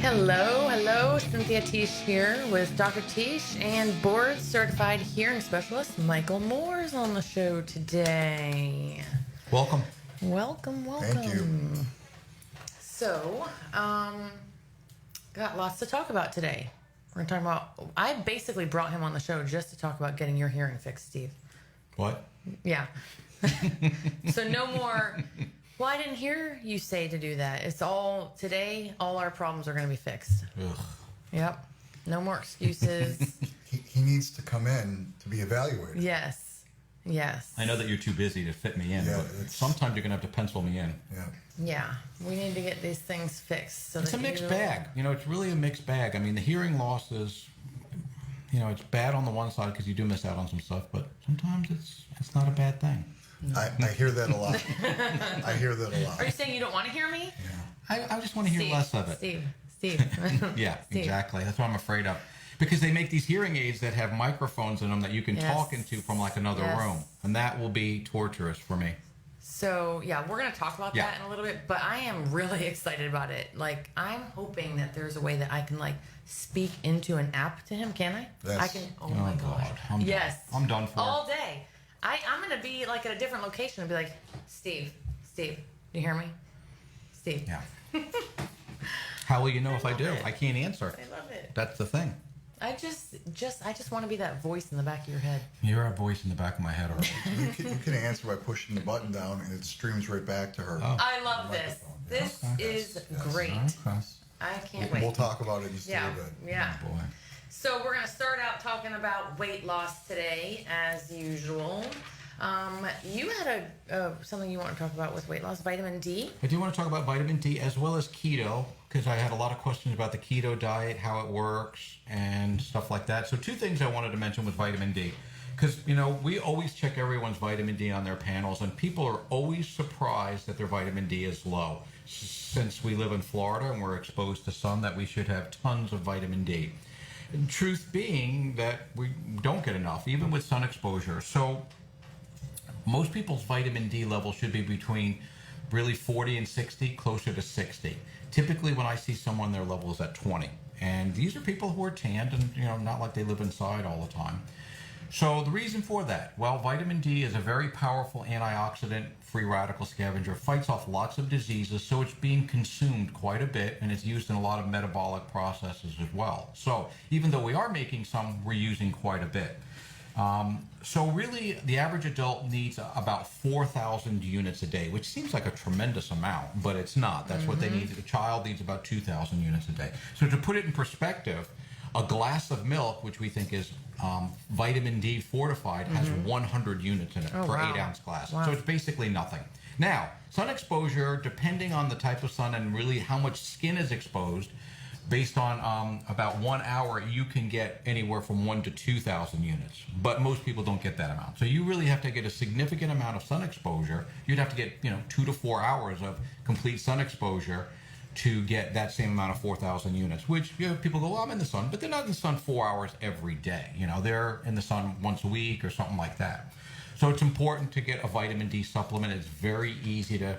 Hello, Cynthia Tieche here with Dr. Tieche and board certified hearing specialist Michael Moore's on the show today. Welcome. Welcome. Thank you. So, got lots to talk about today. We're going to talk about, I basically brought him on the show just to talk about getting your hearing fixed, Steve. What? Yeah. So no more, well, I didn't hear you say to do that. It's all, today, all our problems are going to be fixed. Ugh. Yep. No more excuses. He needs to come in to be evaluated. Yes. I know that you're too busy to fit me in, Yeah, but sometimes you're going to have to pencil me in. Yeah. Yeah. We need to get these things fixed. So It's a that mixed you- bag. You know, it's really a mixed bag. I mean, the hearing loss is, you know, it's bad on the one side because you do miss out on some stuff, but sometimes it's not a bad thing. I hear that a lot. I hear that a lot. Are you saying you don't want to hear me? Yeah. I just want to hear less of it. Steve. Yeah, Steve. exactly. That's what I'm afraid of. Because they make these hearing aids that have microphones in them that you can Yes. talk into from like another Yes. room. And that will be torturous for me. So, yeah, we're going to talk about Yeah. that in a little bit, but I am really excited about it. Like, I'm hoping that there's a way that I can, like, speak into an app to him. Can I? Yes. I can. Oh, my gosh. I'm done. Yes. I'm done for. All day. I'm going to be, like, at a different location and be like, Steve, do you hear me? Steve. Yeah. How will you know if I do? love it. I can't answer. I love it. That's the thing. I just want to be that voice in the back of your head. You're a voice in the back of my head already. You can answer by pushing the button down, and it streams right back to her. Oh. I love this. Microphone. This Okay. is Yes. great. Okay. I can't We'll wait. talk about it. You still Yeah, good. yeah. Oh, boy. So we're going to start out talking about weight loss today, as usual. You had something you want to talk about with weight loss, vitamin D. I do want to talk about vitamin D as well as keto because I had a lot of questions about the keto diet, how it works, and stuff like that. So two things I wanted to mention with vitamin D. Because, you know, we always check everyone's vitamin D on their panels, and people are always surprised that their vitamin D is low. Since we live in Florida and we're exposed to sun, that we should have tons of vitamin D. And truth being that we don't get enough, even with sun exposure. So most people's vitamin D level should be between really 40 and 60, closer to 60. Typically, when I see someone, their level is at 20. And these are people who are tanned and, you know, not like they live inside all the time. So the reason for that, well, vitamin D is a very powerful antioxidant, free radical scavenger, fights off lots of diseases, so it's being consumed quite a bit, and it's used in a lot of metabolic processes as well. So even though we are making some, we're using quite a bit. So really, the average adult needs about 4,000 units a day, which seems like a tremendous amount, but it's not. That's what they need. A child needs about 2,000 units a day. So to put it in perspective, a glass of milk, which we think is vitamin D fortified, has 100 units in it per wow. 8-ounce glass. Wow. So it's basically nothing. Now, sun exposure, depending on the type of sun and really how much skin is exposed, based on about 1 hour, you can get anywhere from 1 to 2,000 units. But most people don't get that amount. So you really have to get a significant amount of sun exposure. You'd have to get, 2 to 4 hours of complete sun exposure to get that same amount of 4,000 units, which people go, well, I'm in the sun, but they're not in the sun 4 hours every day. They're in the sun once a week or something like that. So it's important to get a vitamin D supplement. It's very easy to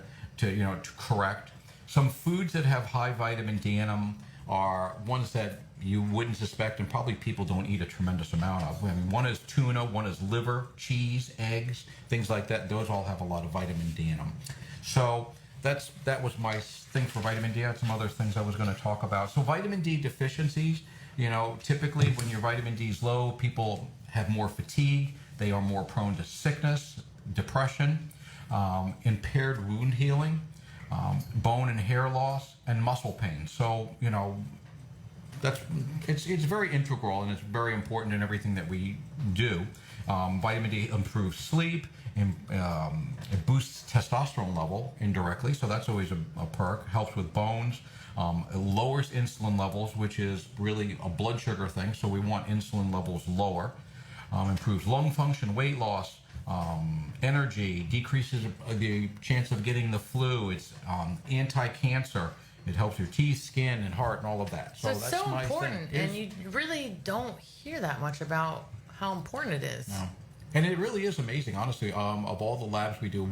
correct. Some foods that have high vitamin D in them are ones that you wouldn't suspect, and probably people don't eat a tremendous amount of. I mean, one is tuna, one is liver, cheese, eggs, things like that. Those all have a lot of vitamin D in them. So that was my thing for vitamin D. I had some other things I was going to talk about. So vitamin D deficiencies, typically when your vitamin D is low, people have more fatigue. They are more prone to sickness, depression, impaired wound healing, bone and hair loss, and muscle pain. So, it's very integral, and it's very important in everything that we do. Vitamin D improves sleep, and it boosts testosterone level indirectly, so that's always a perk. Helps with bones, it lowers insulin levels, which is really a blood sugar thing, so we want insulin levels lower. Improves lung function, weight loss, energy, decreases the chance of getting the flu. It's anti-cancer. It helps your teeth, skin, and heart, and all of that. So it's that's so my important, thing. and you really don't hear that much about how important it is. No. And it really is amazing, honestly. Of all the labs we do,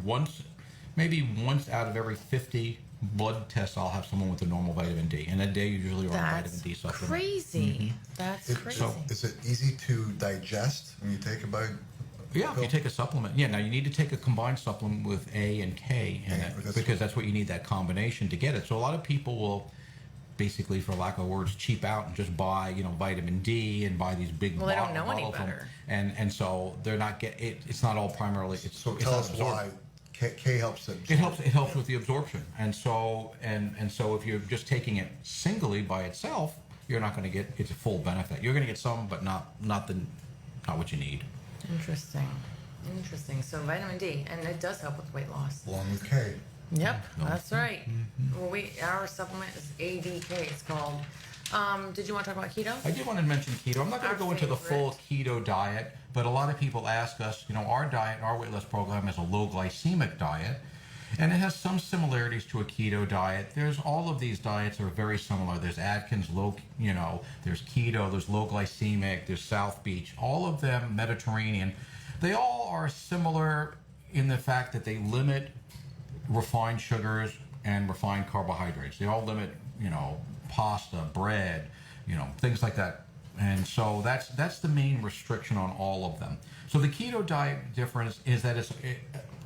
maybe once out of every 50 blood tests, I'll have someone with a normal vitamin D, and they usually are on vitamin That's D supplement. crazy. That's crazy. So is it easy to digest when you take a bite? Yeah, if you take a supplement. Yeah, now you need to take a combined supplement with A and K in it, because that's what you need, that combination to get it. So a lot of people will basically, for lack of words, cheap out and just buy, vitamin D and buy these big Well, they don't know any bottles of them. better. And so they're not it's not all primarily. So it's tell not us absorbed. why K helps it. It helps with the absorption, and so if you're just taking it singly by itself, you're not going to get its full benefit. You're going to get some, but not what you need. Interesting. So vitamin D, and it does help with weight loss. Along with K. Yep, that's right. Well, our supplement is ADK. It's called. Did you want to talk about keto? I did want to mention keto. I'm not going to go into the full keto diet, but a lot of people ask us, our diet, our weight loss program is a low glycemic diet, and it has some similarities to a keto diet. There's all of these diets are very similar. There's Atkins, there's keto, there's low glycemic, there's South Beach, all of them Mediterranean. They all are similar in the fact that they limit refined sugars and refined carbohydrates. They all limit, pasta, bread, things like that. And so that's the main restriction on all of them. So the keto diet difference is that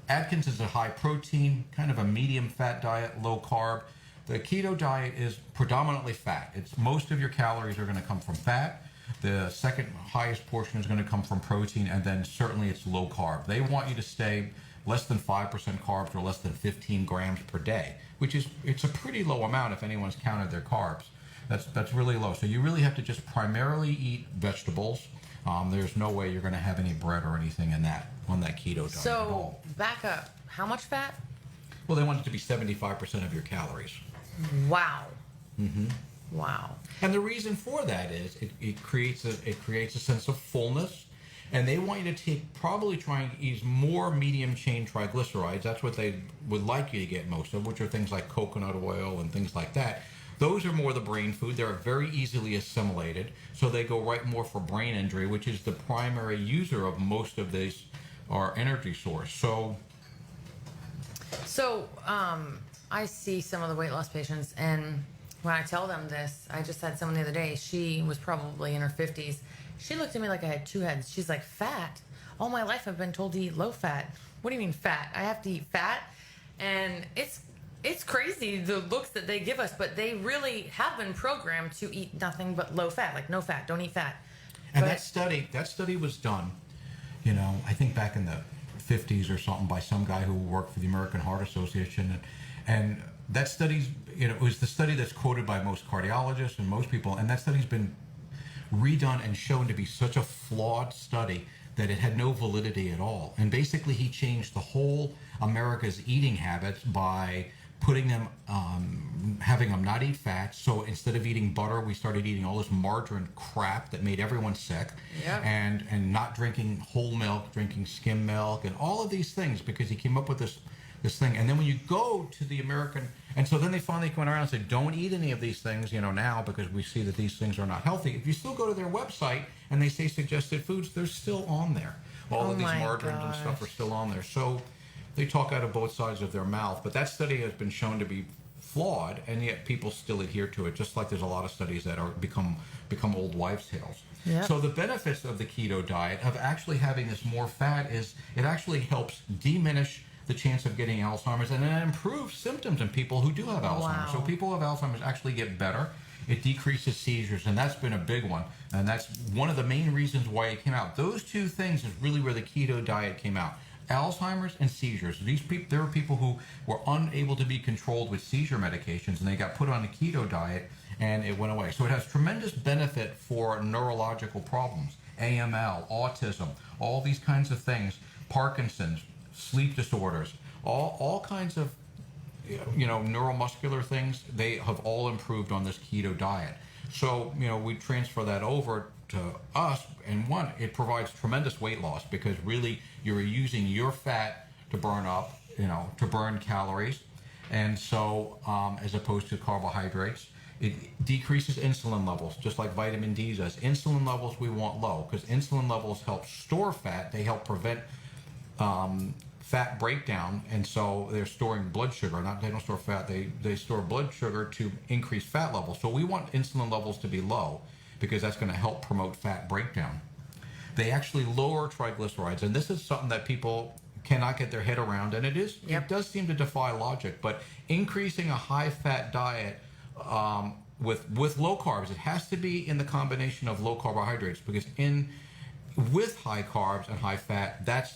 Atkins is a high protein, kind of a medium fat diet, low carb. The keto diet is predominantly fat. Most of your calories are going to come from fat. The second highest portion is going to come from protein, and then certainly it's low carb. They want you to stay less than 5% carbs or less than 15 grams per day, it's a pretty low amount if anyone's counted their carbs. That's really low. So you really have to just primarily eat vegetables. There's no way you're going to have any bread or anything on that keto diet at all. So back up. How much fat? Well, they want it to be 75% of your calories. Wow. Wow. And the reason for that is it creates a sense of fullness, and they want you to try and use more medium chain triglycerides. That's what they would like you to get most of, which are things like coconut oil and things like that. Those are more the brain food. They're very easily assimilated, so they go right more for brain injury, which is the primary user of most of these, our energy source. So I see some of the weight loss patients, and when I tell them this, I just had someone the other day. She was probably in her 50s. She looked at me like I had two heads. She's like, fat? All my life I've been told to eat low fat. What do you mean fat? I have to eat fat? And it's crazy the looks that they give us, but they really have been programmed to eat nothing but low fat, like no fat, don't eat fat. And that study was done, I think back in the 50s or something, by some guy who worked for the American Heart Association, and that study's, it was the study that's quoted by most cardiologists and most people, and that study's been redone and shown to be such a flawed study that it had no validity at all. And basically he changed the whole America's eating habits by putting them, having them not eat fat. So instead of eating butter, we started eating all this margarine crap that made everyone sick. Yep. And not drinking whole milk, drinking skim milk, and all of these things, because he came up with this thing. And then when you go to the American, and so then they finally went around and said, don't eat any of these things, now, because we see that these things are not healthy. If you still go to their website and they say suggested foods, they're still on there. All of these margarines and stuff are still on there. So they talk out of both sides of their mouth. But that study has been shown to be flawed, and yet people still adhere to it, just like there's a lot of studies that are become old wives' tales. Yep. So the benefits of the keto diet, of actually having this more fat, is it actually helps diminish the chance of getting Alzheimer's, and it improves symptoms in people who do have Alzheimer's. Wow. So people who have Alzheimer's actually get better. It decreases seizures, and that's been a big one. And that's one of the main reasons why it came out. Those two things is really where the keto diet came out. Alzheimer's and seizures. There were people who were unable to be controlled with seizure medications, and they got put on the keto diet, and it went away. So it has tremendous benefit for neurological problems, AML, autism, all these kinds of things, Parkinson's, sleep disorders, all kinds of neuromuscular things. They have all improved on this keto diet. So we transfer that over to us, and it provides tremendous weight loss, because really you're using your fat to burn up, to burn calories, and so as opposed to carbohydrates. It decreases insulin levels, just like vitamin D does. Insulin levels we want low, because insulin levels help store fat. They help prevent fat breakdown, and so they're storing blood sugar. They don't store fat. They store blood sugar to increase fat levels. So we want insulin levels to be low because that's going to help promote fat breakdown. They actually lower triglycerides, and this is something that people cannot get their head around, and it does seem to defy logic. But increasing a high-fat diet with low carbs, it has to be in the combination of low carbohydrates, because with high carbs and high fat, that's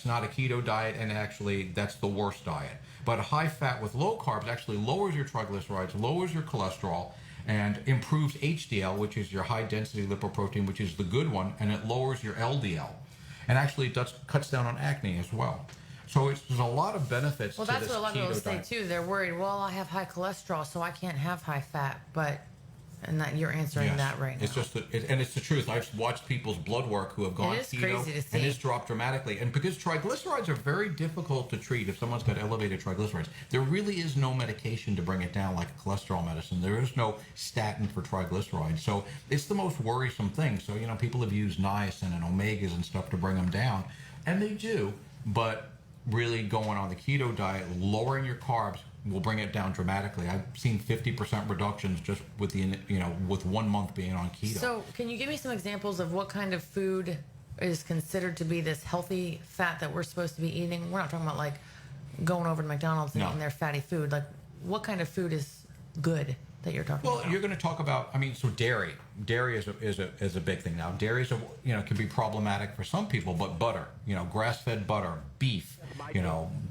not a keto diet, and actually that's the worst diet. But high fat with low carbs actually lowers your triglycerides, lowers your cholesterol, and improves HDL, which is your high density lipoprotein, which is the good one, and it lowers your LDL. And actually it cuts down on acne as well. So there's a lot of benefits to this keto diet. Well, that's what a lot of people say too. They're worried, well, I have high cholesterol, so I can't have high fat. And that you're answering that right now. It's just and it's the truth. I've watched people's blood work who have gone keto, and it's dropped dramatically. And because triglycerides are very difficult to treat if someone's got elevated triglycerides, there really is no medication to bring it down like a cholesterol medicine. There is no statin for triglycerides. So it's the most worrisome thing. So, people have used niacin and omegas and stuff to bring them down, and they do. But really going on the keto diet, lowering your carbs, will bring it down dramatically. I've seen 50% reductions just with with 1 month being on keto. So can you give me some examples of what kind of food is considered to be this healthy fat that we're supposed to be eating? We're not talking about like going over to McDonald's and eating their fatty food. Like, what kind of food is good that you're talking about? Well, you're going to talk about, so dairy. Dairy is a big thing now. Dairy can be problematic for some people, but butter, grass-fed butter, beef,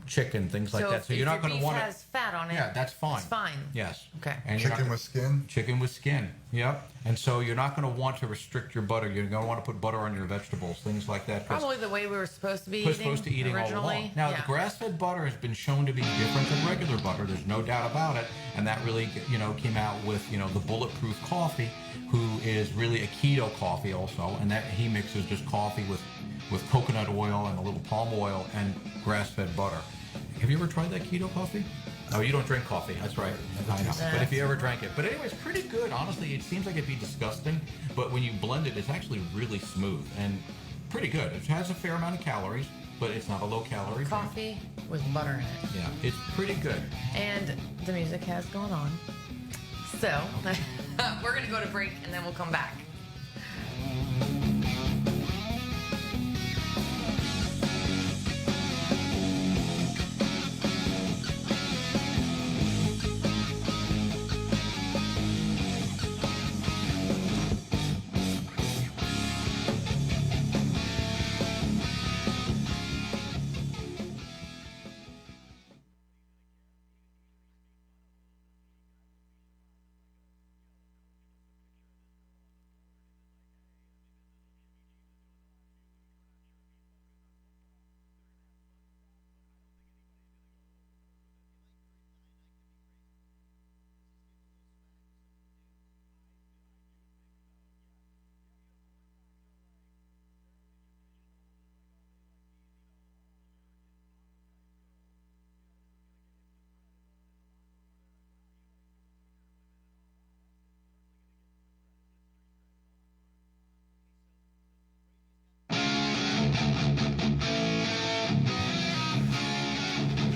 chicken, things like that. So you're not going to want to. If has fat on it, yeah, that's fine. It's fine. Yes. Okay. And chicken with skin. Chicken with skin. Yep. And so you're not going to want to restrict your butter. You're going to want to put butter on your vegetables, things like that. Probably the way we were supposed to be eating. All along. Now, the grass-fed butter has been shown to be different than regular butter. There's no doubt about it. And that really, came out with, the Bulletproof Coffee, who is really a keto coffee also, and that he mixes just coffee with coconut oil and a little palm oil and grass-fed butter. Have you ever tried that keto coffee? Oh, you don't drink coffee. That's right. I know. But if you ever drank it. But anyway, it's pretty good. Honestly, it seems like it'd be disgusting, but when you blend it, it's actually really smooth and pretty good. It has a fair amount of calories, but it's not a low-calorie coffee with butter in it. Yeah, it's pretty good. And the music has gone on. So, we're going to go to break, and then we'll come back.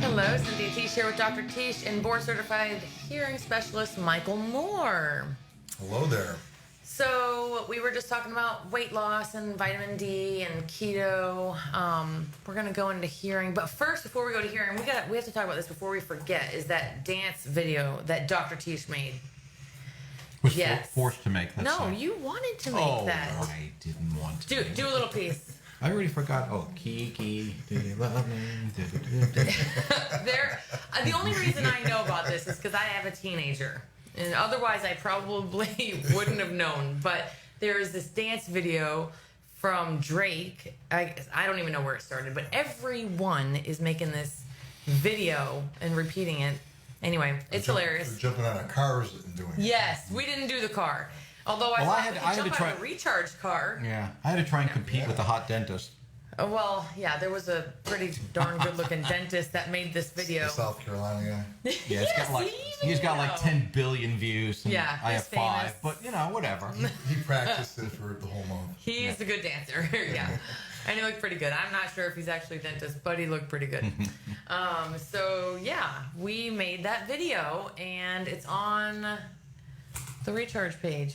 Hello, Cynthia Tieche here with Dr. Tieche and board-certified hearing specialist Michael Moore. Hello there. So we were just talking about weight loss and vitamin D and keto. We're going to go into hearing. But first, before we go to hearing, we have to talk about this before we forget, is that dance video that Dr. Tieche made. Was forced to make that No, song. you wanted to make that. Oh, I didn't want to. Do a little piece. I already forgot. Oh, Kiki, do you love me? The only reason I know about this is because I have a teenager. And otherwise, I probably wouldn't have known. But there is this dance video from Drake. I don't even know where it started. But everyone is making this video and repeating it. Anyway, it's hilarious. They're jumping out of cars and doing it. Yes, we didn't do the car. Although I had to try a recharge car. Yeah, I had to try and compete with the hot dentist. Well, yeah, there was a pretty darn good-looking dentist that made this video. The South Carolina guy. Yeah, he's got like 10 billion views. And yeah, I have famous. 5, but whatever. He practiced it for the whole month. He's a good dancer. Yeah. And he looked pretty good. I'm not sure if he's actually a dentist, but he looked pretty good. So yeah, we made that video, and it's on the Recharge page,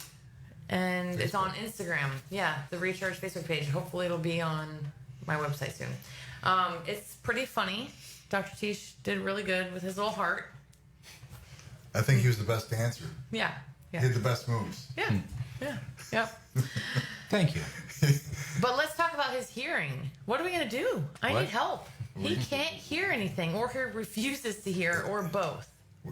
and it's on Instagram. Yeah, the Recharge Facebook page. Hopefully, it'll be on my website soon. It's pretty funny. Dr. Tieche did really good with his little heart. I think he was the best dancer. Yeah, He had the best moves. yeah, yep. Thank you. But let's talk about his hearing. What are we going to do? I What? need help. He can't hear anything, or he refuses to hear, or both.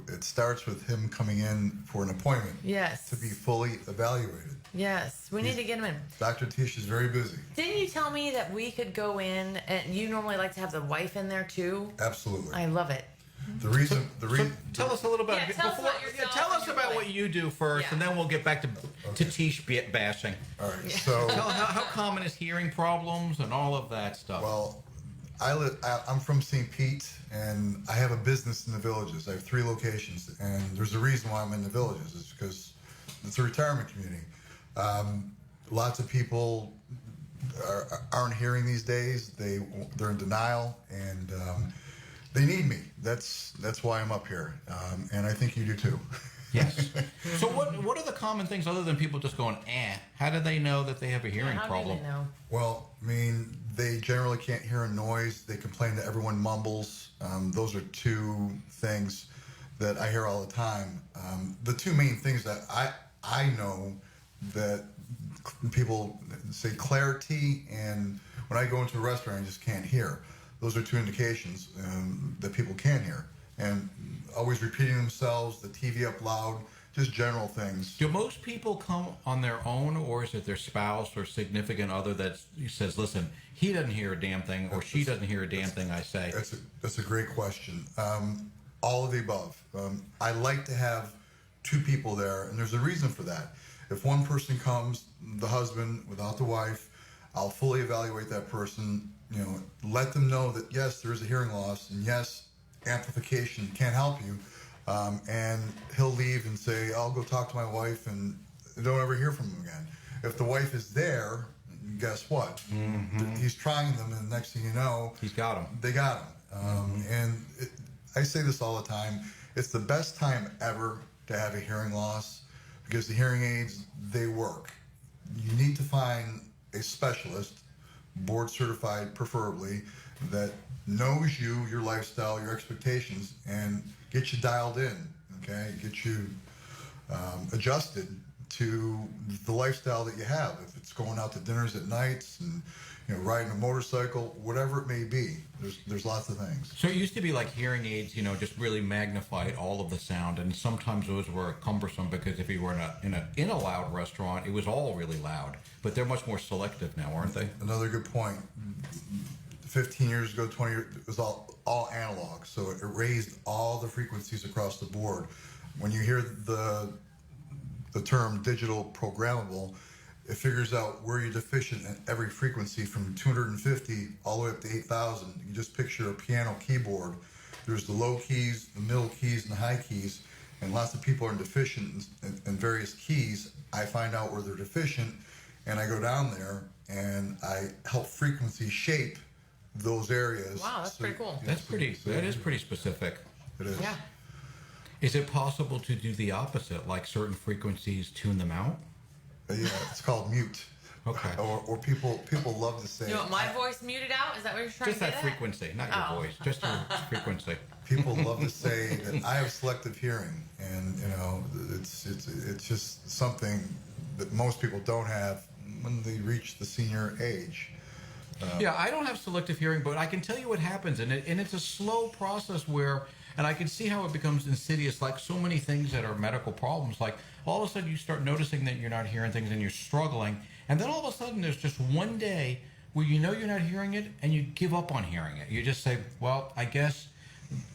It starts with him coming in for an appointment. Yes. To be fully evaluated. Yes, we need to get him in. Dr. Tieche is very busy. Didn't you tell me that we could go in, and you normally like to have the wife in there too? Absolutely. I love it. The reason. So tell us a little bit. Yeah, tell us about yourself tell us and your about life. what you do first, Yeah. and then we'll get back to Tieche bashing. All right. So, How common is hearing problems and all of that stuff? well, I'm from St. Pete, and I have a business in the Villages. I have 3 locations, and there's a reason why I'm in the Villages. It's because it's a retirement community. Lots of people aren't hearing these days. They're in denial, and they need me. That's why I'm up here, and I think you do too. Yes. So what are the common things other than people just going, eh? How do they know that they have a hearing How problem? do they know? Well, I mean, they generally can't hear a noise. They complain that everyone mumbles. Those are 2 things that I hear all the time. The 2 main things that I know that people say clarity, and when I go into a restaurant, I just can't hear. Those are 2 indications that people can hear. And always repeating themselves, the TV up loud, just general things. Do most people come on their own, or is it their spouse or significant other that says, listen, he doesn't hear a damn thing, or she doesn't hear a damn thing I say? That's a great question. All of the above. I like to have 2 people there, and there's a reason for that. If one person comes, the husband, without the wife, I'll fully evaluate that person, let them know that yes, there is a hearing loss, and yes, amplification can help you, and he'll leave and say, I'll go talk to my wife, and don't ever hear from him again. If the wife is there, guess what? Mm-hmm. He's trying them, and the next thing you know, He's got them. they got him. And I say this all the time, it's the best time ever to have a hearing loss, because the hearing aids, they work. You need to find a specialist, board certified preferably, that knows you, your lifestyle, your expectations, and get you dialed in, okay? Get you adjusted to the lifestyle that you have. If it's going out to dinners at nights and riding a motorcycle, whatever it may be, there's lots of things. So it used to be like hearing aids, just really magnified all of the sound, and sometimes those were cumbersome because if you were in a loud restaurant, it was all really loud. But they're much more selective now, aren't they? Another good point. 15 years ago, 20 years, it was all analog, so it raised all the frequencies across the board. When you hear the term digital programmable, it figures out where you're deficient at every frequency from 250 all the way up to 8,000. You just picture a piano keyboard. There's the low keys, the middle keys, and the high keys, and lots of people are deficient in various keys. I find out where they're deficient, and I go down there, and I help frequency shape those areas. Wow, that's pretty cool. That is pretty specific. It is. Yeah. Is it possible to do the opposite, like certain frequencies tune them out? Yeah, it's called mute. Okay. Or people love to say. You want my voice muted out? Is that what you're trying Just to that get frequency, not your Oh. voice, just your frequency. People love to say that I have selective hearing, and it's just something that most people don't have when they reach the senior age. Yeah, I don't have selective hearing, but I can tell you what happens, and it's a slow process where, and I can see how it becomes insidious, like so many things that are medical problems. Like all of a sudden you start noticing that you're not hearing things and you're struggling, and then all of a sudden there's just one day where you're not hearing it, and you give up on hearing it. You just say, well, I guess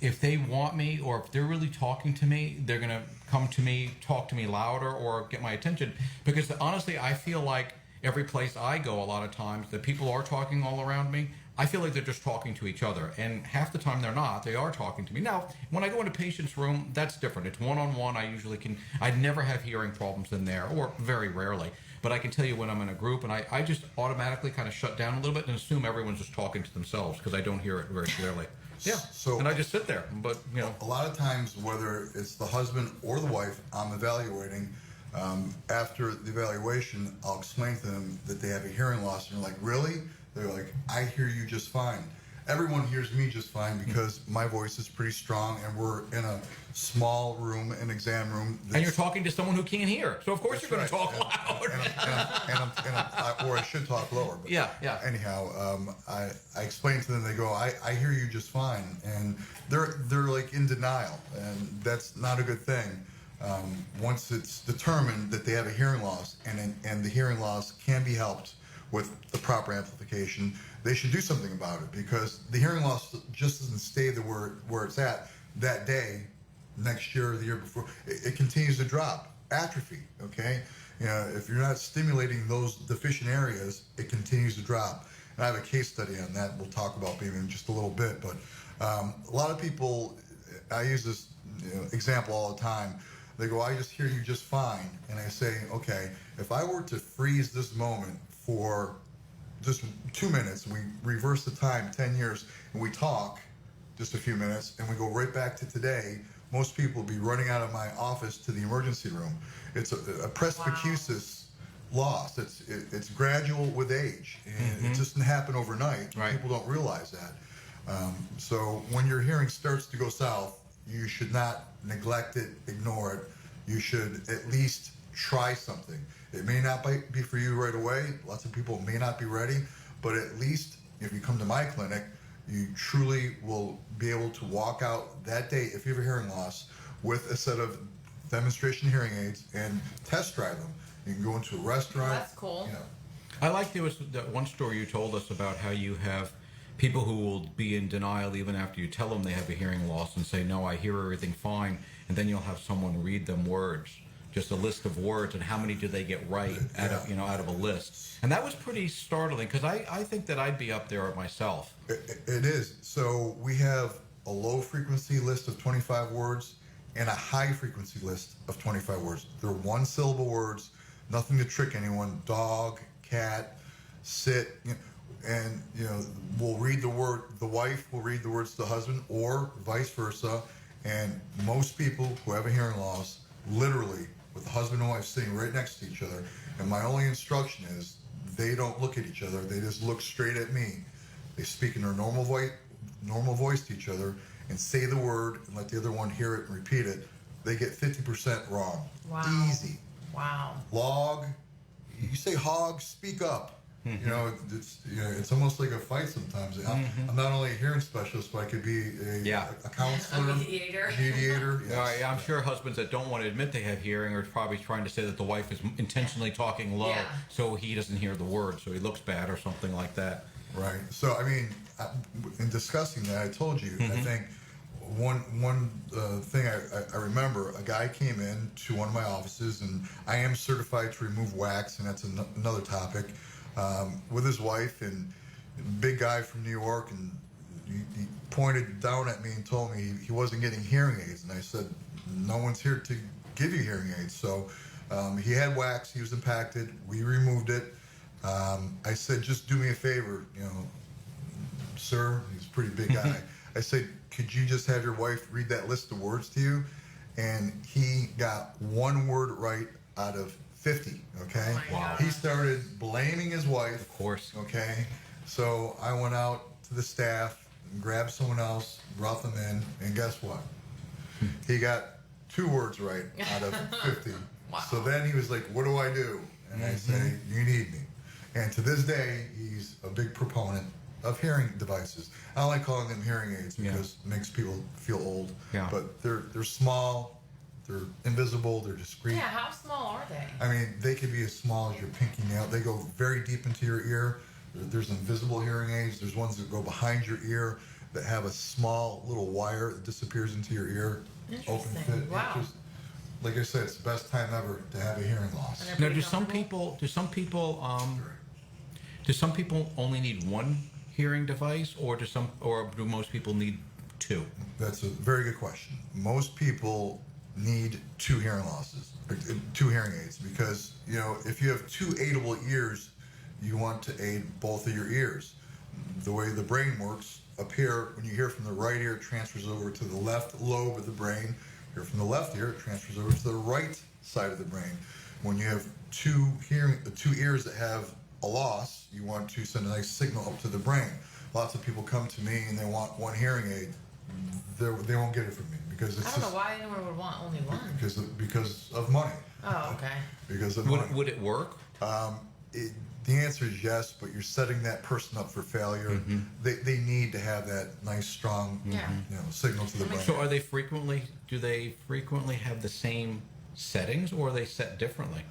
if they want me, or if they're really talking to me, they're going to come to me, talk to me louder, or get my attention. Because honestly, I feel like every place I go, a lot of times, the people are talking all around me, I feel like they're just talking to each other, and half the time they're not. They are talking to me. Now, when I go into patient's room, that's different. It's one-on-one. I never have hearing problems in there, or very rarely. But I can tell you when I'm in a group, and I just automatically kind of shut down a little bit and assume everyone's just talking to themselves because I don't hear it very clearly. Yeah, So- and I just sit there. But, A lot of times, whether it's the husband or the wife, I'm evaluating. After the evaluation, I'll explain to them that they have a hearing loss, and they're like, "Really?" They're like, "I hear you just fine." Everyone hears me just fine because my voice is pretty strong, and we're in a small room, an exam room. and you're talking to someone who can't hear, so of course you're going to talk And- loud. or I should talk lower. But Yeah, yeah. Anyhow, I explain to them. They go, "I hear you just fine," and they're like in denial, and that's not a good thing. Once it's determined that they have a hearing loss, and the hearing loss can be helped with the proper amplification, they should do something about it, because the hearing loss just doesn't stay where it's at that day, next year or the year before. It continues to drop, atrophy. Okay, if you're not stimulating those deficient areas, it continues to drop. And I have a case study on that. We'll talk about maybe in just a little bit. But a lot of people, I use this example all the time. They go, "I just hear you just fine," and I say, "Okay, if I were to freeze this moment for just 2 minutes, we reverse the time 10 years, and we talk just a few minutes, and we go right back to today, most people would be running out of my office to the emergency room." It's a presbycusis loss. It's gradual with age, and it doesn't happen overnight. Right. People don't realize that. So when your hearing starts to go south, you should not neglect it, ignore it. You should at least try something. It may not be for you right away. Lots of people may not be ready, but at least if you come to my clinic, you truly will be able to walk out that day, if you have a hearing loss, with a set of demonstration hearing aids and test drive them. You can go into a restaurant. That's cool. I like there was that one story you told us about how you have people who will be in denial even after you tell them they have a hearing loss and say, "No, I hear everything fine," and then you'll have someone read them words, just a list of words, and how many do they get right out of a list. And that was pretty startling, because I think that I'd be up there myself. It is. So we have a low frequency list of 25 words and a high frequency list of 25 words. They're one syllable words, nothing to trick anyone. Dog, cat, sit, and we'll read the word. The wife will read the words to the husband, or vice versa. And most people who have a hearing loss, literally, with the husband and wife sitting right next to each other, and my only instruction is they don't look at each other. They just look straight at me. They speak in their normal voice to each other, and say the word and let the other one hear it and repeat it. They get 50% wrong. Wow. Easy. Wow. Log. You say hog, speak up. It's almost like a fight sometimes. I'm not only a hearing specialist, but I could be a counselor, A mediator. Yes. I'm sure husbands that don't want to admit they have hearing are probably trying to say that the wife is intentionally talking low, Yeah. so he doesn't hear the word, so he looks bad or something like that. Right. So, in discussing that, I told you, I think one thing I remember, a guy came in to one of my offices, and I am certified to remove wax, and that's another topic, with his wife, and big guy from New York, and he pointed down at me and told me he wasn't getting hearing aids, and I said, "No one's here to give you hearing aids." So he had wax, he was impacted, we removed it. I said, "Just do me a favor, sir." He's a pretty big guy. I said, "Could you just have your wife read that list of words to you?" And he got one word right out of 50. Okay. Oh my God. He started blaming his wife. Of course. Okay. So I went out to the staff and grabbed someone else, brought them in, and guess what? He got 2 words right out of 50. Wow. So then he was like, "What do I do?" And I say, "You need me." And to this day, he's a big proponent of hearing devices. I don't like calling them hearing aids because it makes people feel old. Yeah. But they're small, they're invisible, they're discreet. Yeah, how small are they? They could be as small as your pinky nail. They go very deep into your ear. There's invisible hearing aids. There's ones that go behind your ear that have a small little wire that disappears into your ear. Open Interesting. fit. Wow. Like I said, it's the best time ever to have a hearing loss. And Now, do some people only need one hearing device, or do most people need two? That's a very good question. Most people need two hearing losses, two hearing aids, because if you have two aidable ears, you want to aid both of your ears. The way the brain works, up here, when you hear from the right ear, it transfers over to the left lobe of the brain. Hear from the left ear, it transfers over to the right side of the brain. When you have two ears that have a loss, you want to send a nice signal up to the brain. Lots of people come to me and they want one hearing aid. They won't get it from me because it's I don't know why anyone would want only one. because of money. Oh, okay. Because of money. Would it work? The answer is yes, but you're setting that person up for failure. Mm-hmm. They need to have that nice, strong, signal to the brain. So do they frequently have the same settings, or are they set differently?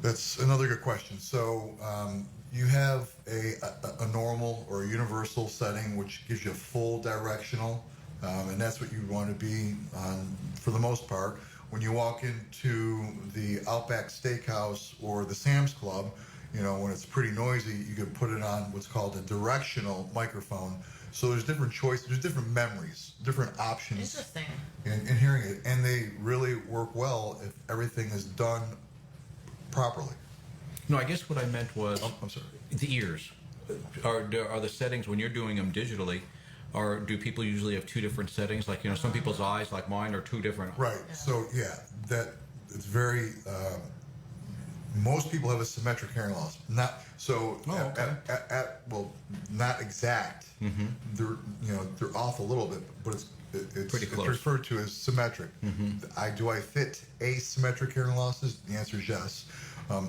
That's another good question. So you have a normal or a universal setting, which gives you a full directional, and that's what you want to be on for the most part. When you walk into the Outback Steakhouse or the Sam's Club, when it's pretty noisy, you can put it on what's called a directional microphone. So there's different choices, there's different memories, different options Interesting. in hearing it, and they really work well if everything is done properly. No, I guess what I meant was I'm sorry. the ears. Are the settings when you're doing them digitally? Or do people usually have two different settings? Like some people's eyes, like mine, are two different. Right. Yeah. So that it's very. Most people have a symmetric hearing loss. Not so. Oh, okay. Not exact. Mm-hmm. They're off a little bit, but it's Pretty close. It's referred to as symmetric. Mm-hmm. Do I fit asymmetric hearing losses? The answer is yes.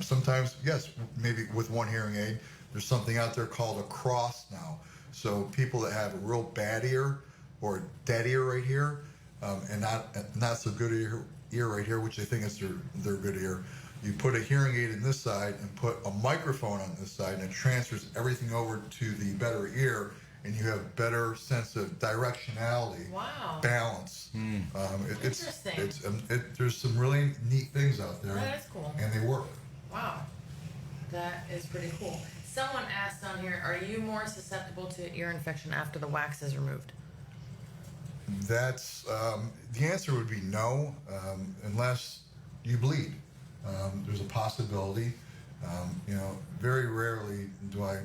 Sometimes yes, maybe with one hearing aid. There's something out there called a cross now. So people that have a real bad ear or a dead ear right here, and not so good ear right here, which they think is their good ear. You put a hearing aid in this side and put a microphone on this side, and it transfers everything over to the better ear, and you have better sense of directionality, Wow. balance. Interesting. There's some really neat things out there. That is cool. And they work. Wow. That is pretty cool. Someone asked on here, are you more susceptible to ear infection after the wax is removed? That's the answer would be no, unless you bleed. There's a possibility. Very rarely do I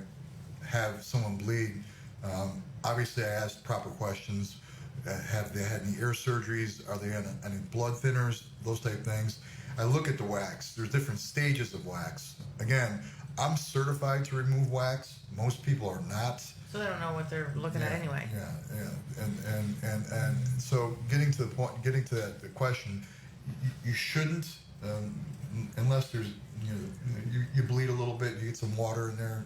have someone bleed. Obviously, I ask proper questions. Have they had any ear surgeries? Are they on any blood thinners? Those type things. I look at the wax. There's different stages of wax. Again, I'm certified to remove wax. Most people are not. So they don't know what they're looking at anyway. Yeah. And so getting to the question, you shouldn't, unless there's, you bleed a little bit, you get some water in there,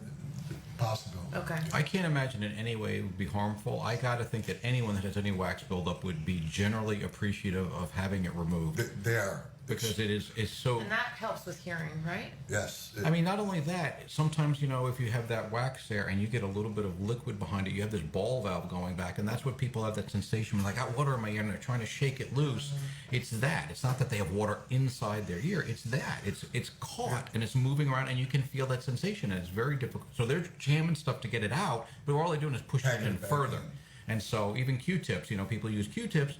possible. Okay. I can't imagine in any way it would be harmful. I got to think that anyone that has any wax buildup would be generally appreciative of having it removed. They are. Because it's so. And that helps with hearing, right? Yes. I mean, not only that, sometimes, if you have that wax there and you get a little bit of liquid behind it, you have this ball valve going back, and that's what people have that sensation when, like, I got water in my ear and they're trying to shake it loose. Mm-hmm. It's that. It's not that they have water inside their ear. It's that. It's caught and it's moving around, and you can feel that sensation, and it's very difficult. So they're jamming stuff to get it out, but all they're doing is pushing it in further. And so even Q-tips, people use Q-tips,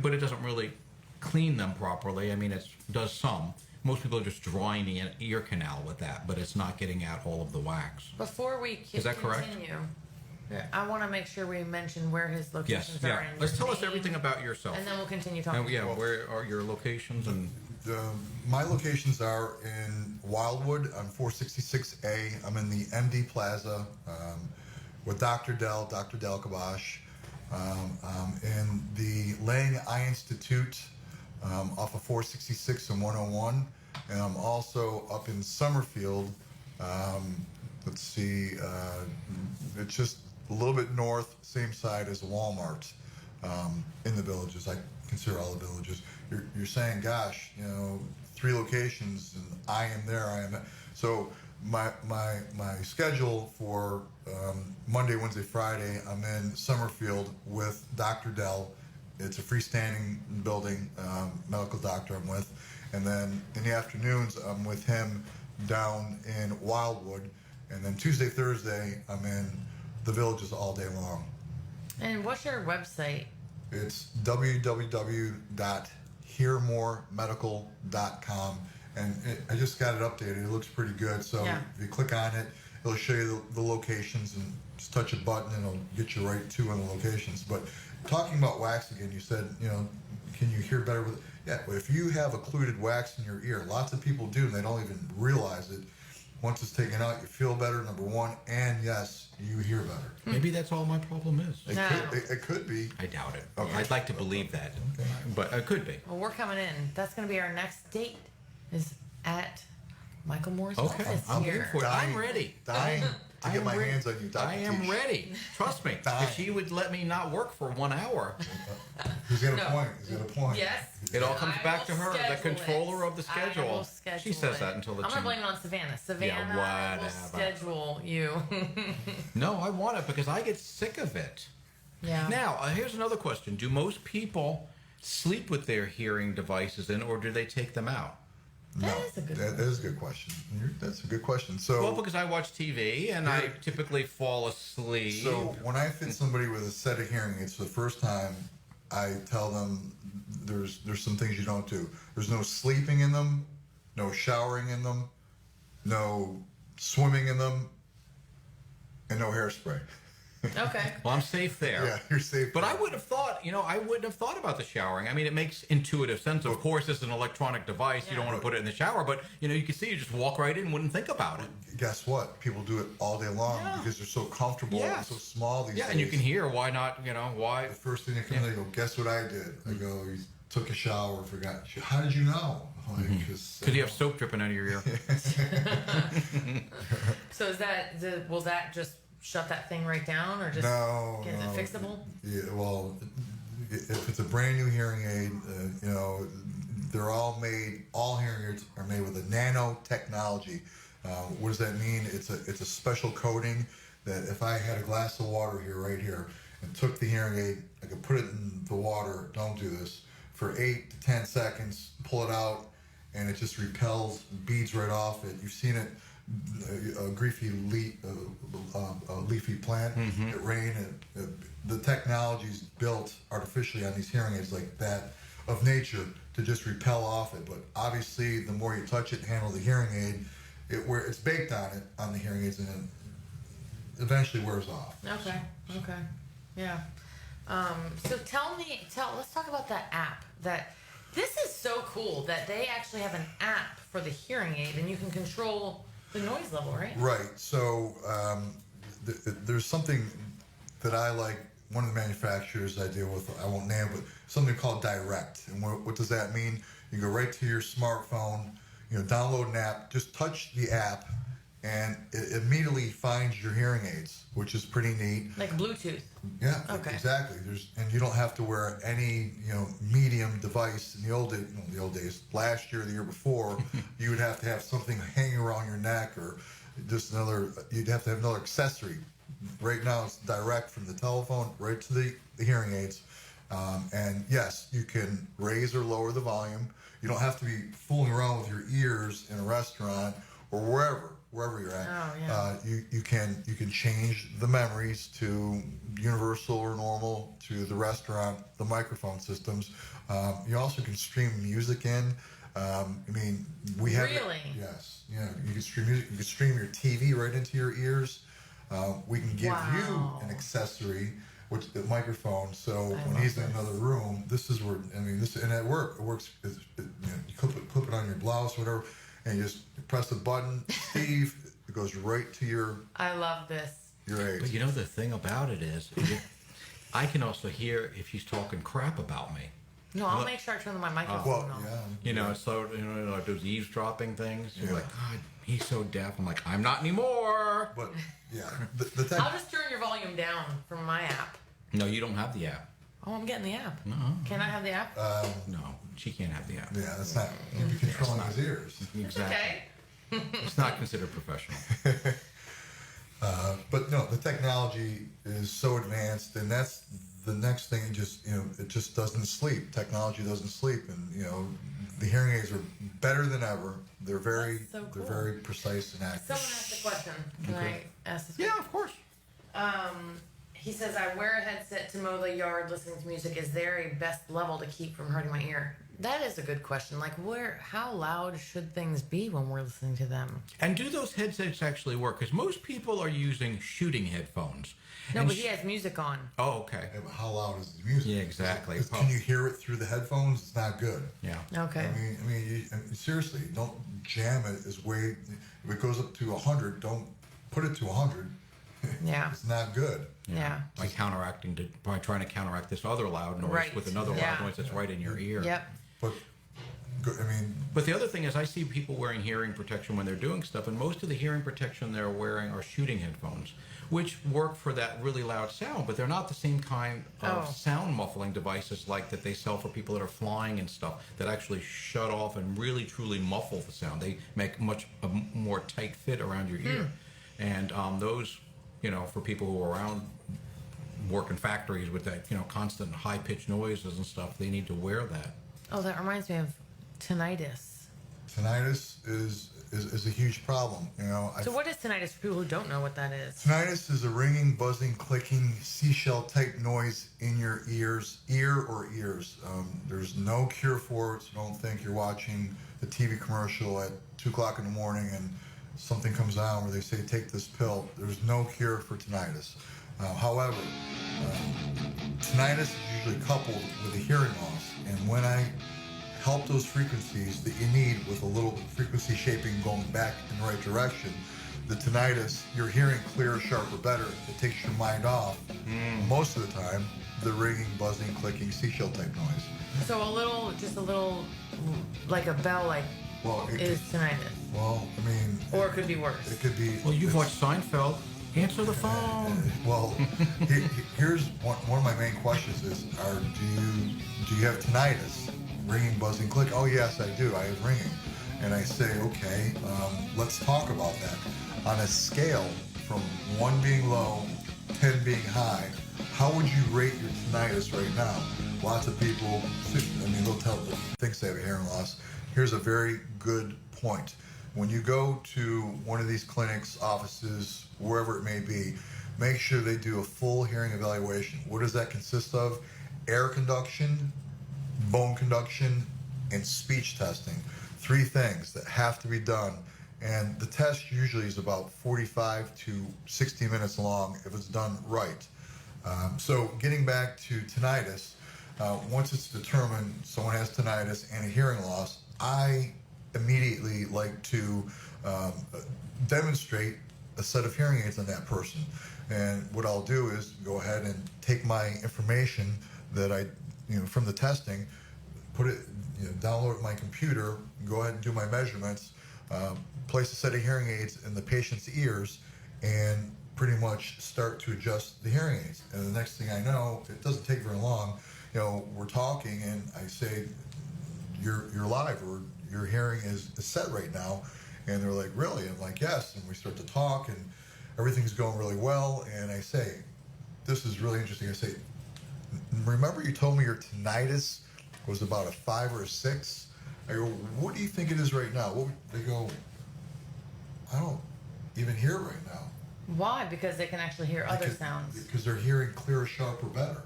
but it doesn't really clean them properly. I mean, it does some. Most people are just drying the ear canal with that, but it's not getting out all of the wax. Before we Is that correct? continue, I want to make sure we mention where his locations Yes, are. yeah. And Let's your tell us name, everything about yourself. and then we'll continue talking. And where are your locations? And My locations are in Wildwood on 466A. I'm in the MD Plaza with Dr. Del Kabosh. In the Lang Eye Institute off of 466 and 101. And I'm also up in Summerfield. It's just a little bit north, same side as Walmart in the villages. I consider all the villages. You're saying, gosh, 3 locations, and I am there, I am there. So my schedule for Monday, Wednesday, Friday, I'm in Summerfield with Dr. Dell. It's a freestanding building, medical doctor I'm with. And then in the afternoons, I'm with him down in Wildwood. And then Tuesday, Thursday, I'm in the villages all day long. And what's your website? It's www.hearmoremedical.com, and I just got it updated. It looks pretty good. So if you click on it, it'll show you the locations, and just touch a button and it'll get you right to one of the locations. But talking about wax again, you said, can you hear better with it? Yeah, well, if you have occluded wax in your ear, lots of people do, and they don't even realize it. Once it's taken out, you feel better, number one, and yes, you hear better. Maybe that's all my problem is. It could be. I doubt it. Okay. I'd like to believe that, but it could be. Well, we're coming in. That's going to be our next date. Is at Michael Moore's Okay, office I'm here. in for it. I'm ready. Dying to get my hands on you, Dr. I am Tieche. ready. Trust me. If she would let me not work for 1 hour, He's got a point. He's got a point. Yes. it all comes I back will to her, the schedule controller it. of the I schedule. will schedule She says it. that until the I'm going to blame it on Savannah. Savannah will whatever. schedule you. No, I want it because I get sick of it. Yeah. Now, here's another question. Do most people sleep with their hearing devices in, or do they take them out? That is a good That is a good question. That's a good question. So, Well, because I watch TV and I typically fall asleep. so when I fit somebody with a set of hearing aids for the first time, I tell them there's some things you don't do. There's no sleeping in them, no showering in them, no swimming in them, and no hairspray. Okay. Well, I'm safe there. Yeah, you're safe. But I would have thought, I wouldn't have thought about the showering. I mean, it makes intuitive sense. Of course, it's an electronic device. You don't want to put it in the shower, but, you can see you just walk right in and wouldn't think about it. Guess what? People do it all day long because they're so comfortable and so small these days. Yeah, and you can hear why not, why. The first thing they come in, they go, guess what I did? I go, you took a shower, forgot. How did you know? Because you have soap dripping out of your ear. So will that just shut that thing right down, or just is it fixable? Yeah, well, if it's a brand new hearing aid, they're all hearing aids are made with a nanotechnology. What does that mean? It's a special coating that if I had a glass of water right here, and took the hearing aid, I could put it in the water, don't do this, for 8 to 10 seconds, pull it out, and it just repels, beads right off it. You've seen it. A leafy plant. It rained. The technology's built artificially on these hearing aids like that of nature to just repel off it. But obviously, the more you touch it, handle the hearing aid, it's baked on the hearing aids, and it eventually wears off. Okay. Yeah. So let's talk about that app. This is so cool that they actually have an app for the hearing aid, and you can control the noise level, right? Right. So there's something that I like. One of the manufacturers I deal with, I won't name, but something called Direct. And what does that mean? You go right to your smartphone, download an app, just touch the app, and it immediately finds your hearing aids, which is pretty neat. Like Bluetooth. Yeah, Okay. exactly. And you don't have to wear any, medium device. In the old days, last year, the year before, you would have to have something hanging around your neck, or just you'd have to have another accessory. Right now, it's direct from the telephone right to the hearing aids. And yes, you can raise or lower the volume. You don't have to be fooling around with your ears in a restaurant or wherever you're at. Oh, yeah. You can change the memories to universal or normal, to the restaurant, the microphone systems. You also can stream music in. We have Really? Yes. Yeah. You can stream music. You can stream your TV right into your ears. We can give you an accessory, which the microphone. So when he's in another room, this is where and at work it works. You clip it on your blouse, whatever. And you just press a button, Steve, it goes right to your I love this. aids. But the thing about it is, I can also hear if he's talking crap about me. No, I'll make sure I turn my microphone Well, off. yeah. So, like those eavesdropping things. You're like, God, he's so deaf. I'm like, I'm not anymore. But, yeah. The tech, I'll just turn your volume down from my app. No, you don't have the app. Oh, I'm getting the app. No. Can I have the app? No, she can't have the app. yeah, that's not, you'll be controlling his ears. Exactly. Okay. It's not considered professional. But no, the technology is so advanced, and that's the next thing. It just doesn't sleep. Technology doesn't sleep, and the hearing aids are better than ever. They're very, That's so cool. they're very precise and accurate. Someone asked a question. Can I ask this? Yeah, of course. He says, I wear a headset to mow the yard listening to music. Is there a best level to keep from hurting my ear? That is a good question. Like, how loud should things be when we're listening to them? And do those headsets actually work? Because most people are using shooting headphones. No, And but he has music on. Oh, okay. Yeah, but how loud is the music? Yeah, exactly. Can you hear it through the headphones? It's not good. Yeah. Okay. I mean, seriously, don't jam it. If it goes up to 100, don't put it to 100. Yeah. It's not good. Yeah. By trying to counteract this other loud noise Right. with another Yeah. loud noise that's right in your ear. Yep. But, But the other thing is, I see people wearing hearing protection when they're doing stuff, and most of the hearing protection they're wearing are shooting headphones, which work for that really loud sound, but they're not the same kind of sound muffling devices like that they sell for people that are flying and stuff that actually shut off and really truly muffle the sound. They make a more tight fit around your ear, and those, for people who are around work in factories with that, constant high pitched noises and stuff, they need to wear that. Oh, that reminds me of tinnitus. tinnitus is a huge problem. So what is tinnitus for people who don't know what that is? Tinnitus is a ringing, buzzing, clicking, seashell type noise in your ear or ears. There's no cure for it, so don't think you're watching a TV commercial at 2 o'clock in the morning and something comes on where they say take this pill. There's no cure for tinnitus. However, tinnitus is usually coupled with a hearing loss, and when I help those frequencies that you need with a little frequency shaping going back in the right direction, the tinnitus, you're hearing clearer, sharper, better. It takes your mind off, most of the time, the ringing, buzzing, clicking, seashell type noise. So just a little, like a bell, is tinnitus. Well, Or it could be worse. it could be. Well, you've watched Seinfeld. Answer the phone. Well, here's one of my main questions is, do you have tinnitus? Ringing, buzzing, click. Oh, yes, I do. I have ringing. And I say, okay, let's talk about that. On a scale from 1 being low, 10 being high, how would you rate your tinnitus right now? Lots of people, they'll think they have a hearing loss. Here's a very good point. When you go to one of these clinics, offices, wherever it may be, make sure they do a full hearing evaluation. What does that consist of? Air conduction, bone conduction, and speech testing. 3 things that have to be done. And the test usually is about 45 to 60 minutes long if it's done right. So getting back to tinnitus, once it's determined someone has tinnitus and a hearing loss, I immediately like to demonstrate a set of hearing aids on that person. And what I'll do is go ahead and take my information that I, from the testing, put it, download it to my computer, go ahead and do my measurements, place a set of hearing aids in the patient's ears, and pretty much start to adjust the hearing aids. And the next thing I know, it doesn't take very long, we're talking and I say, you're live, or your hearing is set right now. And they're like, really? I'm like, yes. And we start to talk and everything's going really well. And I say, this is really interesting. I say, remember you told me your tinnitus was about a 5 or a 6? I go, what do you think it is right now? They go, I don't even hear it right now. Why? Because they can actually hear other sounds. Because they're hearing clearer, sharper, better.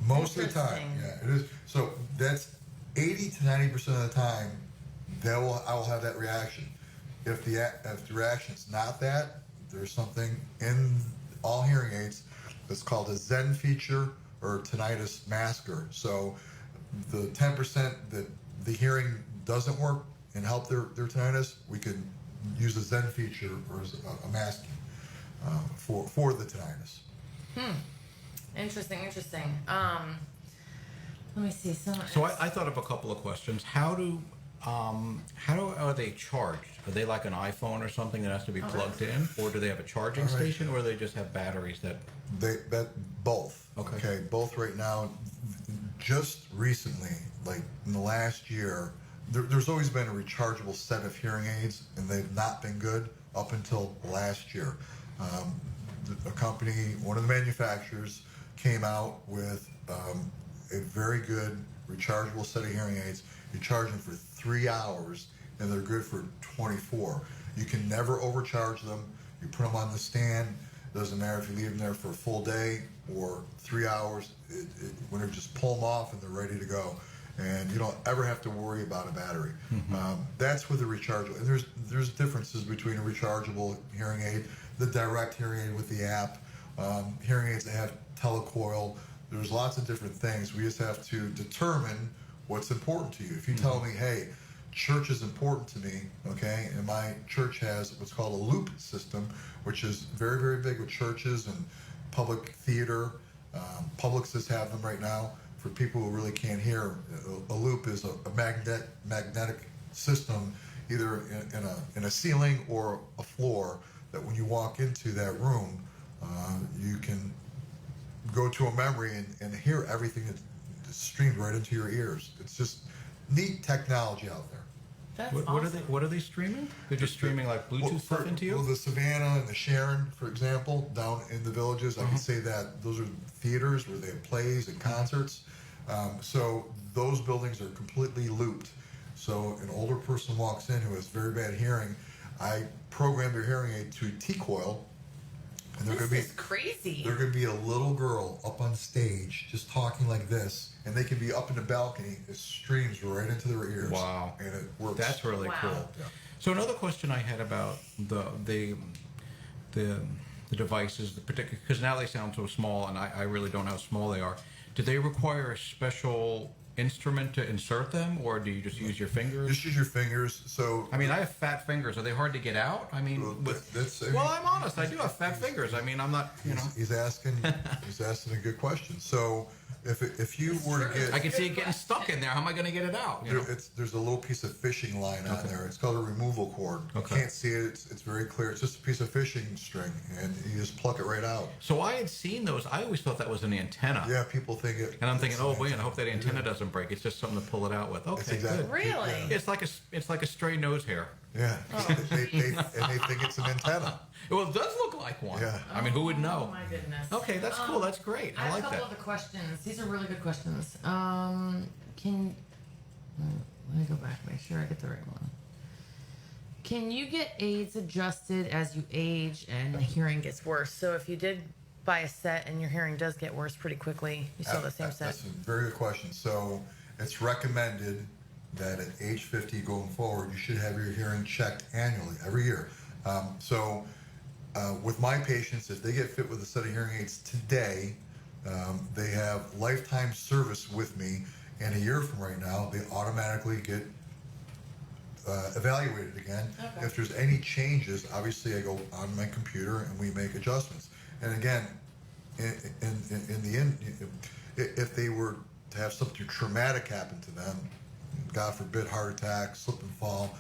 Most of the time. Yeah, it is. So that's 80 to 90% of the time, I will have that reaction. If the reaction's not that, there's something in all hearing aids that's called a Zen feature or tinnitus masker. So the 10% that the hearing doesn't work and help their tinnitus, we can use a Zen feature or a masking for the tinnitus. Interesting. Let me see. So I thought of a couple of questions. How are they charged? Are they like an iPhone or something that has to be plugged in, or do they have a charging station, or they just have batteries that? Both. Okay. Both right now. Just recently, like in the last year, there's always been a rechargeable set of hearing aids, and they've not been good up until last year. A company, one of the manufacturers, came out with a very good rechargeable set of hearing aids. You charge them for 3 hours, and they're good for 24. You can never overcharge them. You put them on the stand. Doesn't matter if you leave them there for a full day or 3 hours. When you just pull them off and they're ready to go, and you don't ever have to worry about a battery. That's with a rechargeable. And there's differences between a rechargeable hearing aid, the direct hearing aid with the app, hearing aids that have telecoil. There's lots of different things. We just have to determine what's important to you. If you tell me, hey, church is important to me, okay, and my church has what's called a loop system, which is very, very big with churches and public theater. Publicists have them right now for people who really can't hear. A loop is a magnetic system, either in a ceiling or a floor, that when you walk into that room, you can go to a memory and hear everything that's streamed right into your ears. It's just neat technology out there. That's What are they streaming? They're just streaming like Bluetooth stuff into you? Well, the Savannah and the Sharon, for example, down in the villages, I can say that those are theaters where they have plays and concerts. So those buildings are completely looped. So an older person walks in who has very bad hearing, I program their hearing aid to T-coil. And This is crazy. They're going to be a little girl up on stage just talking like this, and they can be up in the balcony. It streams right into their ears. Wow. And it works. That's really Wow. cool. Yeah. So another question I had about the devices, the particular, because now they sound so small, and I really don't know how small they are. Do they require a special instrument to insert them, or do you just use your fingers? Just use your fingers. So I mean, I have fat fingers. Are they hard to get out? I mean, well, I'm honest. I do have fat fingers. I mean, I'm not, he's asking a good question. So if you were to get, I can see it getting stuck in there. How am I going to get it out? there's a little piece of fishing line on there. It's called a removal cord. Okay. You can't see it. It's very clear. It's just a piece of fishing string, and you just pluck it right out. So I had seen those. I always thought that was an antenna. Yeah, people think it. And I'm thinking, it's oh an boy, I antenna. hope that antenna doesn't break. It's just something to pull it out with. Okay, exactly- good. Really? Yeah. It's like a stray nose hair. Yeah, and they think it's an antenna. Well, it does look like one. Yeah. I mean, who would Oh know? my goodness. Okay, that's cool. That's great. I have like a couple that. of the questions. These are really good questions. Let me go back, make sure I get the right one. Can you get aids adjusted as you age and the hearing gets worse? So if you did buy a set and your hearing does get worse pretty quickly, you still have the same set? That's a very good question. So it's recommended that at age 50 going forward, you should have your hearing checked annually, every year. With my patients, if they get fit with a set of hearing aids today, they have lifetime service with me, and a year from right now, they automatically get evaluated again. Okay. If there's any changes, obviously I go on my computer and we make adjustments. And again, in the end, if they were to have something traumatic happen to them, God forbid, heart attack, slip and fall,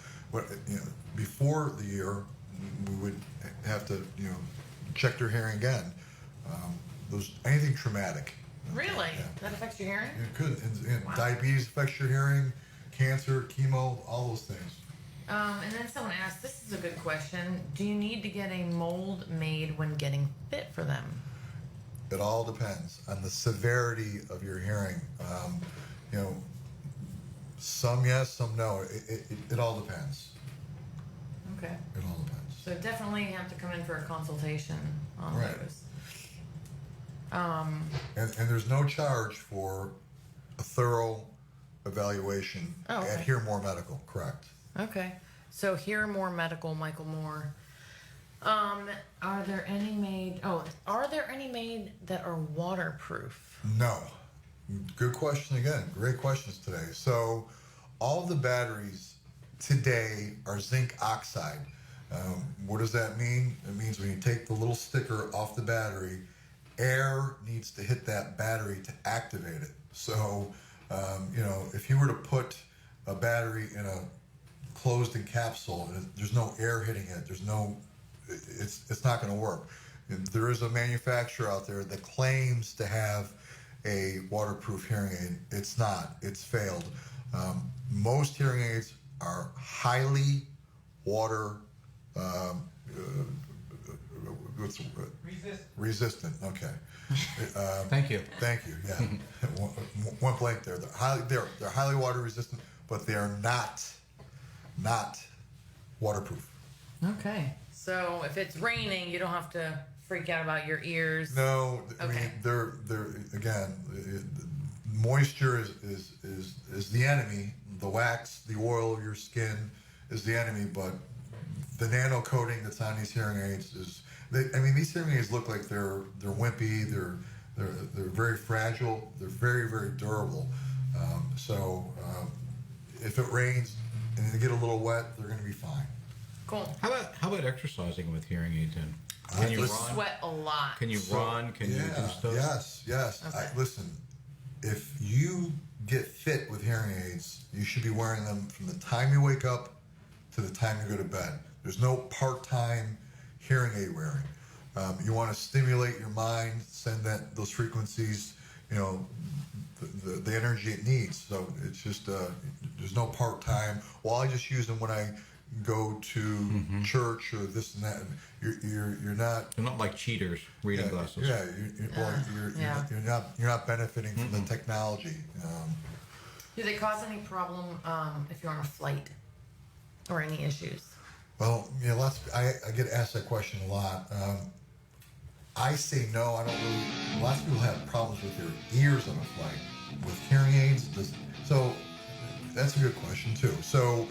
before the year, we would have to, check their hearing again. Anything traumatic. Really? Yeah. That affects your hearing? It could. And Wow. diabetes affects your hearing, cancer, chemo, all those things. And then someone asked, this is a good question. Do you need to get a mold made when getting fit for them? It all depends on the severity of your hearing. Some yes, some no. It all depends. Okay. It all depends. So definitely have to come in for a consultation on Right. those. And there's no charge for a thorough evaluation Oh, okay. at Hear More Medical, correct? Okay. So Hear More Medical, Michael Moore. Are there any made that are waterproof? No. Good question again. Great questions today. So all the batteries today are zinc oxide. What does that mean? It means when you take the little sticker off the battery, air needs to hit that battery to activate it. So, if you were to put a battery in a closed-in capsule and there's no air hitting it, it's not going to work. And there is a manufacturer out there that claims to have a waterproof hearing aid. It's not. It's failed. Most hearing aids are highly water resistant. Okay. Thank you. Thank you. Yeah. One blank there. They're highly water resistant, but they are not waterproof. Okay. So if it's raining, you don't have to freak out about your ears? No, I Okay. mean they're again. Moisture is the enemy. The wax, the oil of your skin is the enemy, but the nano coating that's on these hearing aids is. These hearing aids look like they're wimpy. They're very fragile. They're very, very durable. If it rains and they get a little wet, they're going to be fine. Cool. How about exercising with hearing aids in? Can you You run? sweat a lot. Can you run? Can you do stuff? Yes. Okay. Listen, if you get fit with hearing aids, you should be wearing them from the time you wake up to the time you go to bed. There's no part-time hearing aid wearing. You want to stimulate your mind, send those frequencies, the energy it needs. So it's just there's no part-time. Well, I just use them when I go to church or this and that. You're not. They're not like cheaters reading glasses. Yeah, you're not benefiting from the technology. Do they cause any problem if you're on a flight or any issues? Well, I get asked that question a lot. I say no. I don't really. Lots of people have problems with their ears on a flight. With hearing aids, so that's a good question too. So,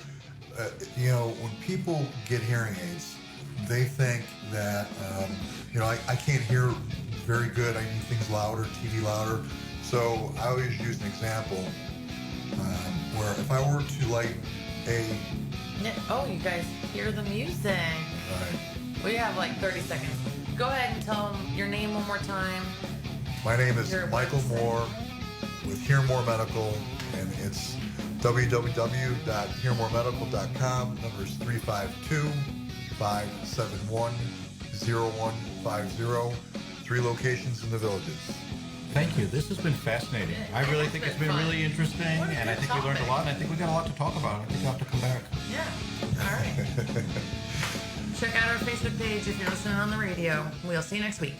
when people get hearing aids, they think that I can't hear very good. I need things louder, TV louder. So I always use an example where if I were to light a Oh, you guys hear the music. We have like 30 seconds. Go ahead and tell them your name one more time. My name is Your Michael website. Moore with Hear More Medical, and it's www.hearmoremedical.com. Number is 352-571-0150. 3 locations in the Villages. Thank you. This has been fascinating. I really think it's been fun. really interesting, What a and I good think we learned a topic. lot, and I think we got a lot to talk about. I think I'll have to come back. Yeah. All right. Check out our Facebook page if you're listening on the radio. We'll see you next week.